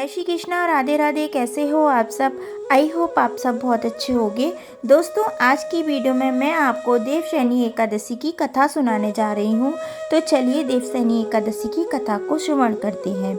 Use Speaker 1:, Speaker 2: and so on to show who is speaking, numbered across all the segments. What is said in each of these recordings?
Speaker 1: जय श्री कृष्णा, राधे राधे। कैसे हो आप सब? आई होप आप सब बहुत अच्छे होंगे। दोस्तों, आज की वीडियो में मैं आपको देवशयनी एकादशी की कथा सुनाने जा रही हूँ। तो चलिए देवशयनी एकादशी की कथा को श्रवण करते हैं।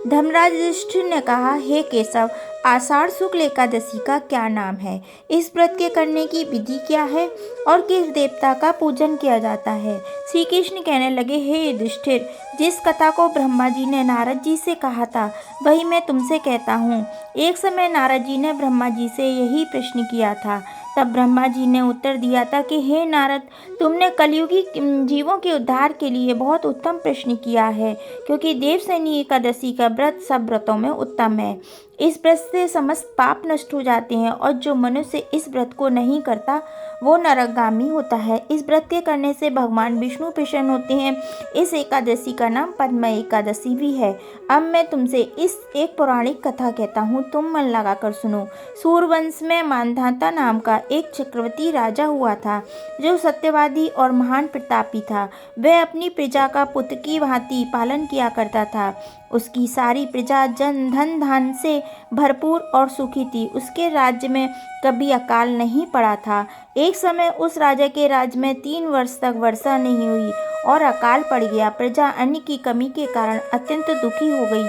Speaker 1: धर्मराज युधिष्ठिर ने कहा, हे केशव, आषाढ़ शुक्ल एकादशी का क्या नाम है? इस व्रत के करने की विधि क्या है और किस देवता का पूजन किया जाता है? श्री कृष्ण कहने लगे, हे युधिष्ठिर, जिस कथा को ब्रह्मा जी ने नारद जी से कहा था वही मैं तुमसे कहता हूँ। एक समय नारद जी ने ब्रह्मा जी से यही प्रश्न किया था। तब ब्रह्मा जी ने उत्तर दिया था कि हे नारद, तुमने कलयुगी जीवों के उद्धार के लिए बहुत उत्तम प्रश्न किया है, क्योंकि देवशयनी एकादशी का व्रत सब व्रतों में उत्तम है। इस व्रत से समस्त पाप नष्ट हो जाते हैं और जो मनुष्य इस व्रत को नहीं करता वो नरकगामी होता है। इस व्रत के करने से भगवान विष्णु प्रसन्न होते हैं। इस एकादशी का नाम पद्म एकादशी भी है। अब मैं तुमसे इस एक पौराणिक कथा कहता हूँ, तुम मन लगाकर सुनो। सूर्यवंश में मांधाता नाम का एक चक्रवर्ती राजा हुआ था, जो सत्यवादी और महान प्रतापी था। वह अपनी प्रजा का पुत्र की भांति पालन किया करता था। उसकी सारी प्रजा धन धान से भरपूर और सुखी थी। उसके राज्य में कभी अकाल नहीं पड़ा था। एक समय उस राजा के राज्य में 3 वर्ष तक वर्षा नहीं हुई और अकाल पड़ गया। प्रजा अन्न की कमी के कारण अत्यंत दुखी हो गई।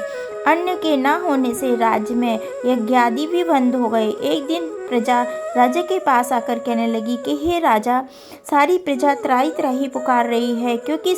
Speaker 1: अन्न के न होने से राज्य में यज्ञादि भी बंद हो गए। एक दिन प्रजा राजा के पास आकर कहने लगी कि हे राजा, सारी प्रजा त्राही त्राही पुकार रही है, क्योंकि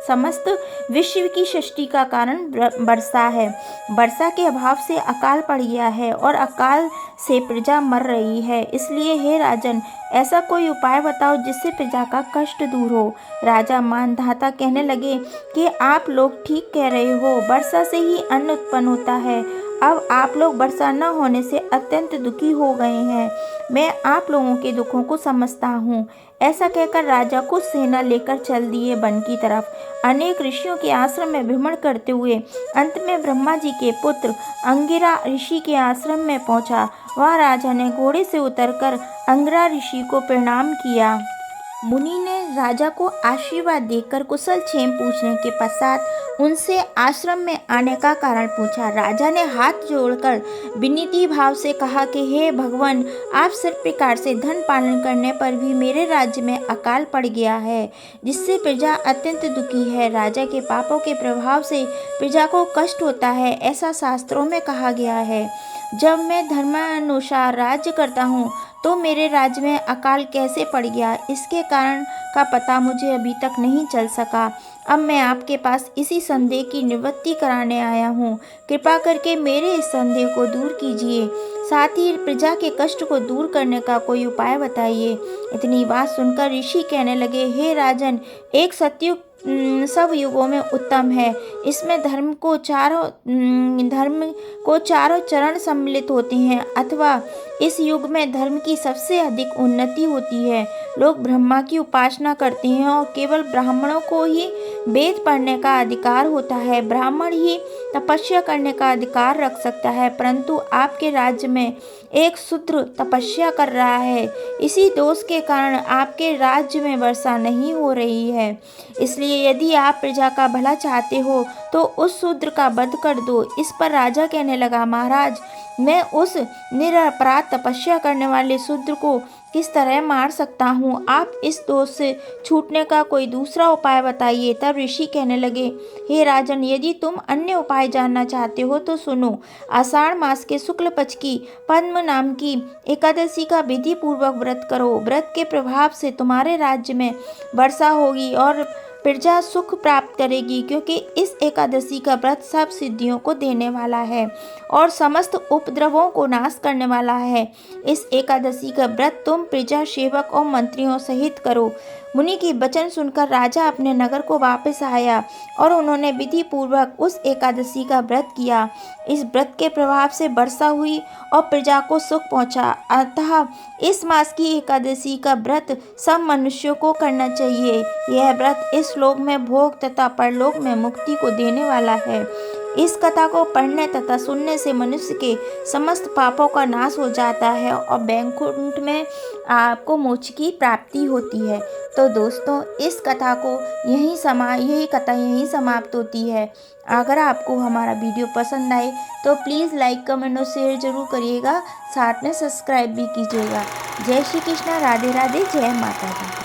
Speaker 1: समस्त विश्व की सृष्टि का कारण वर्षा है। वर्षा के अभाव से अकाल पड़ गया है और अकाल से प्रजा मर रही है। इसलिए हे राजन, ऐसा कोई उपाय बताओ जिससे प्रजा का कष्ट दूर हो। राजा मानधाता कहने लगे कि आप लोग ठीक कह रहे हो, वर्षा से ही अन्न उत्पन्न होता है। अब आप लोग वर्षा न होने से अत्यंत दुखी हो गए हैं। मैं आप लोगों के दुखों को समझता हूँ। ऐसा कहकर राजा कुछ सेना लेकर चल दिए वन की तरफ। अनेक ऋषियों के आश्रम में भ्रमण करते हुए अंत में ब्रह्मा जी के पुत्र अंगिरा ऋषि के आश्रम में पहुंचा। वह राजा ने घोड़े से उतरकर अंगिरा ऋषि को प्रणाम किया। मुनि ने राजा को आशीर्वाद देकर कुशल क्षेम पूछने के पश्चात उनसे आश्रम में आने का कारण पूछा। राजा ने हाथ जोड़कर विनीति भाव से कहा कि हे भगवान, आप सब प्रकार से धन पालन करने पर भी मेरे राज्य में अकाल पड़ गया है, जिससे प्रजा अत्यंत दुखी है। राजा के पापों के प्रभाव से प्रजा को कष्ट होता है, ऐसा शास्त्रों में कहा गया है। जब मैं धर्मानुसार राज्य करता हूँ तो मेरे राज्य में अकाल कैसे पड़ गया, इसके कारण का पता मुझे अभी तक नहीं चल सका। अब मैं आपके पास इसी संदेह की निवृत्ति कराने आया हूँ। कृपा करके मेरे इस संदेह को दूर कीजिए, साथ ही प्रजा के कष्ट को दूर करने का कोई उपाय बताइए। इतनी बात सुनकर ऋषि कहने लगे, हे राजन, एक सतयुग सब युगों में उत्तम है। इसमें धर्म को चारों चरण सम्मिलित होते हैं, अथवा इस युग में धर्म की सबसे अधिक उन्नति होती है। लोग ब्रह्मा की उपासना करते हैं और केवल ब्राह्मणों को ही वेद पढ़ने का अधिकार होता है। ब्राह्मण ही तपस्या करने का अधिकार रख सकता है, परंतु आपके राज्य में एक शूद्र तपस्या कर रहा है। इसी दोष के कारण आपके राज्य में वर्षा नहीं हो रही है। इसलिए यदि आप प्रजा का भला चाहते हो तो उस शूद्र का वध कर दो। इस पर राजा कहने लगा, महाराज, मैं उस निरपराध तपस्या करने वाले शूद्र को किस तरह मार सकता हूँ? आप इस दोष से छूटने का कोई दूसरा उपाय बताइए। तब ऋषि कहने लगे, हे राजन, यदि तुम अन्य उपाय जानना चाहते हो तो सुनो। आषाढ़ मास के शुक्ल पक्ष की पद्म नाम की एकादशी का विधि पूर्वक व्रत करो। व्रत के प्रभाव से तुम्हारे राज्य में वर्षा होगी और प्रजा सुख प्राप्त करेगी, क्योंकि इस एकादशी का व्रत सब सिद्धियों को देने वाला है और समस्त उपद्रवों को नाश करने वाला है। इस एकादशी का व्रत तुम प्रजा, सेवक और मंत्रियों सहित करो। मुनि की वचन सुनकर राजा अपने नगर को वापस आया और उन्होंने विधि पूर्वक उस एकादशी का व्रत किया। इस व्रत के प्रभाव से वर्षा हुई और प्रजा को सुख पहुंचा। अतः इस मास की एकादशी का व्रत सब मनुष्यों को करना चाहिए। यह व्रत इस लोक में भोग तथा परलोक में मुक्ति को देने वाला है। इस कथा को पढ़ने तथा सुनने से मनुष्य के समस्त पापों का नाश हो जाता है और बैकुंठ में आपको मोक्ष की प्राप्ति होती है। तो दोस्तों इस कथा को यही कथा यहीं समाप्त होती है। अगर आपको हमारा वीडियो पसंद आए तो प्लीज़ लाइक कमेंट और शेयर जरूर करिएगा, साथ में सब्सक्राइब भी कीजिएगा। जय श्री कृष्णा, राधे राधे, जय माता दी।